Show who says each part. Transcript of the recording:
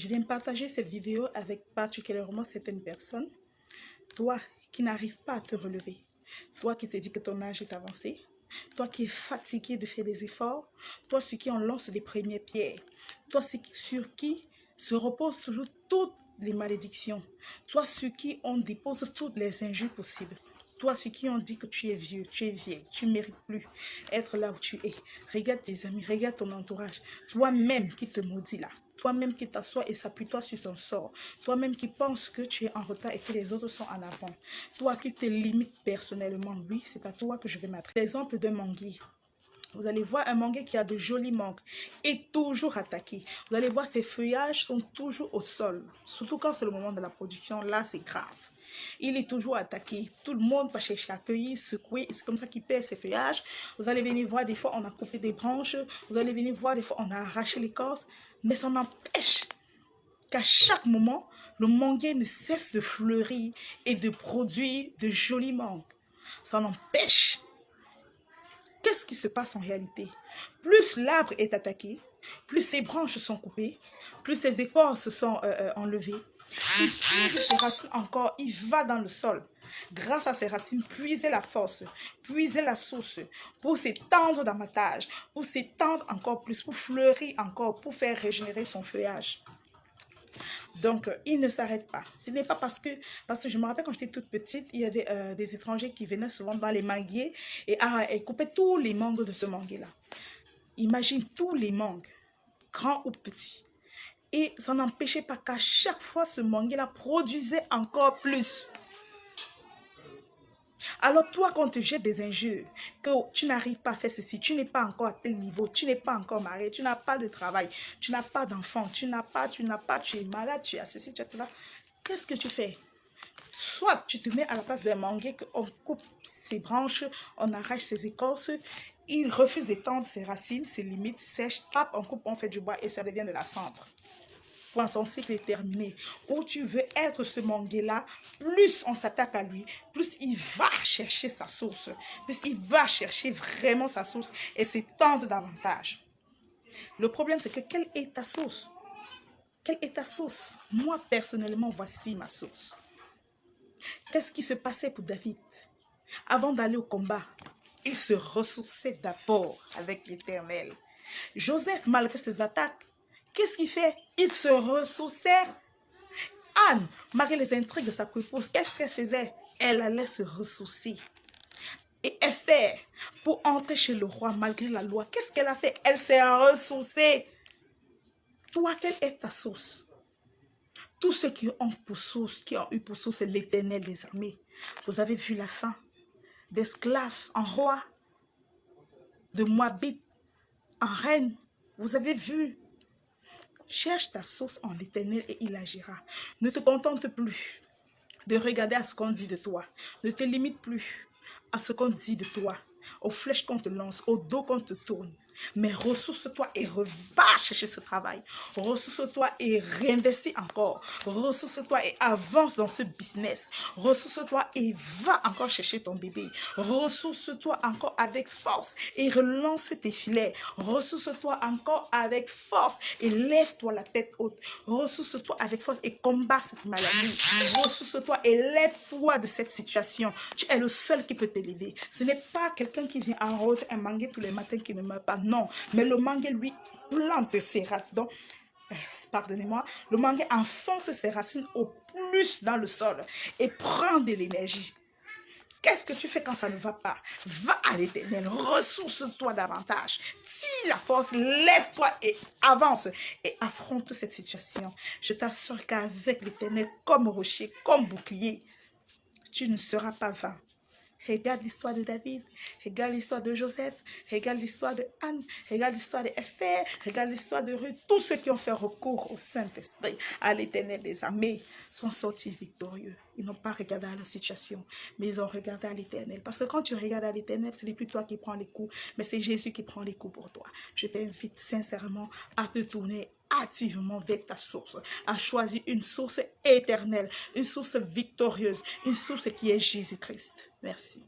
Speaker 1: Je viens partager cette vidéo avec particulièrement certaines personnes. Toi qui n'arrives pas à te relever, toi qui te dis que ton âge est avancé, toi qui es fatigué de faire des efforts, toi sur qui on lance les premières pierres, toi sur qui se reposent toujours toutes les malédictions, toi sur qui on dépose toutes les injures possibles, toi sur qui on dit que tu es vieux, tu es vieille, tu ne mérites plus être là où tu es. Regarde tes amis, regarde ton entourage, toi-même qui te maudis là. Toi-même qui t'assois et s'appuie-toi sur ton sort. Toi-même qui penses que tu es en retard et que les autres sont en avant. Toi qui te limites personnellement, oui, c'est à toi que je vais m'adresser. L'exemple d'un manguier. Vous allez voir un manguier qui a de jolis mangues et toujours attaqué. Vous allez voir ses feuillages sont toujours au sol. Surtout quand c'est le moment de la production, là c'est grave. Il est toujours attaqué. Tout le monde va chercher à cueillir, secouer. C'est comme ça qu'il perd ses feuillages. Vous allez venir voir des fois on a coupé des branches. Vous allez venir voir des fois on a arraché l'écorce. Mais ça n'empêche qu'à chaque moment, le manguier ne cesse de fleurir et de produire de jolis mangues. Ça n'empêche. Qu'est-ce qui se passe en réalité? Plus l'arbre est attaqué, plus ses branches sont coupées, plus ses écorces sont enlevées, il puise ses racines encore, il va dans le sol. Grâce à ses racines, puiser la force, puiser la source pour s'étendre davantage, pour s'étendre encore plus, pour fleurir encore, pour faire régénérer son feuillage. Donc, il ne s'arrête pas. Ce n'est pas parce que je me rappelle quand j'étais toute petite, il y avait des étrangers qui venaient souvent dans les manguiers et coupaient tous les mangues de ce manguier-là. Imagine tous les mangues, grands ou petits. Et ça n'empêchait pas qu'à chaque fois, ce manguier-là produisait encore plus. Alors toi, quand on te jette des injures, que tu n'arrives pas à faire ceci, tu n'es pas encore à tel niveau, tu n'es pas encore marié, tu n'as pas de travail, tu n'as pas d'enfant, tu es malade, tu as ceci, tu as cela, qu'est-ce que tu fais? Soit tu te mets à la place d'un manguier, on coupe ses branches, on arrache ses écorces, il refuse d'étendre ses racines, ses limites, sèche, tape, on coupe, on fait du bois et ça devient de la cendre. Quand son cycle est terminé, où tu veux être ce manguier-là, plus on s'attaque à lui, plus il va chercher sa source, plus il va chercher vraiment sa source et s'étendre davantage. Le problème, c'est que quelle est ta source? Quelle est ta source? Moi, personnellement, voici ma source. Qu'est-ce qui se passait pour David? Avant d'aller au combat, il se ressourçait d'abord avec l'Éternel. Joseph, malgré ses attaques, qu'est-ce qu'il fait? Il se ressourçait. Anne, malgré les intrigues de sa épouse, qu'est-ce qu'elle faisait? Elle allait se ressourcer. Et Esther, pour entrer chez le roi malgré la loi, qu'est-ce qu'elle a fait? Elle s'est ressourcée. Toi, quelle est ta source? Tous ceux qui ont eu pour source l'Éternel des armées, vous avez vu la fin d'esclaves en roi, de Moabite en reine. Vous avez vu. Cherche ta source en l'Éternel et il agira. Ne te contente plus de regarder à ce qu'on dit de toi. Ne te limite plus à ce qu'on dit de toi, aux flèches qu'on te lance, au dos qu'on te tourne. Mais ressource-toi et va chercher ce travail. Ressource-toi et réinvestis encore. Ressource-toi et avance dans ce business. Ressource-toi et va encore chercher ton bébé. Ressource-toi encore avec force et relance tes filets. Ressource-toi encore avec force et lève-toi la tête haute. Ressource-toi avec force et combat cette maladie. Ressource-toi et lève-toi de cette situation. Tu es le seul qui peut t'élever. Ce n'est pas quelqu'un qui vient arroser un manguier tous les matins qui ne meurt pas. Non, mais le manguier, lui, plante ses racines. Donc, pardonnez-moi, le manguier enfonce ses racines au plus dans le sol et prend de l'énergie. Qu'est-ce que tu fais quand ça ne va pas? Va à l'Éternel, ressource-toi davantage. Tire la force, lève-toi et avance et affronte cette situation. Je t'assure qu'avec l'Éternel, comme rocher, comme bouclier, tu ne seras pas vain. Regarde l'histoire de David, regarde l'histoire de Joseph, regarde l'histoire de Anne, regarde l'histoire de Esther, regarde l'histoire de Ruth. Tous ceux qui ont fait recours au Saint-Esprit, à l'Éternel des armées, sont sortis victorieux. Ils n'ont pas regardé à leur situation, mais ils ont regardé à l'Éternel. Parce que quand tu regardes à l'Éternel, ce n'est plus toi qui prends les coups, mais c'est Jésus qui prend les coups pour toi. Je t'invite sincèrement à te tourner activement vers ta source, à choisir une source éternelle, une source victorieuse, une source qui est Jésus-Christ. Merci.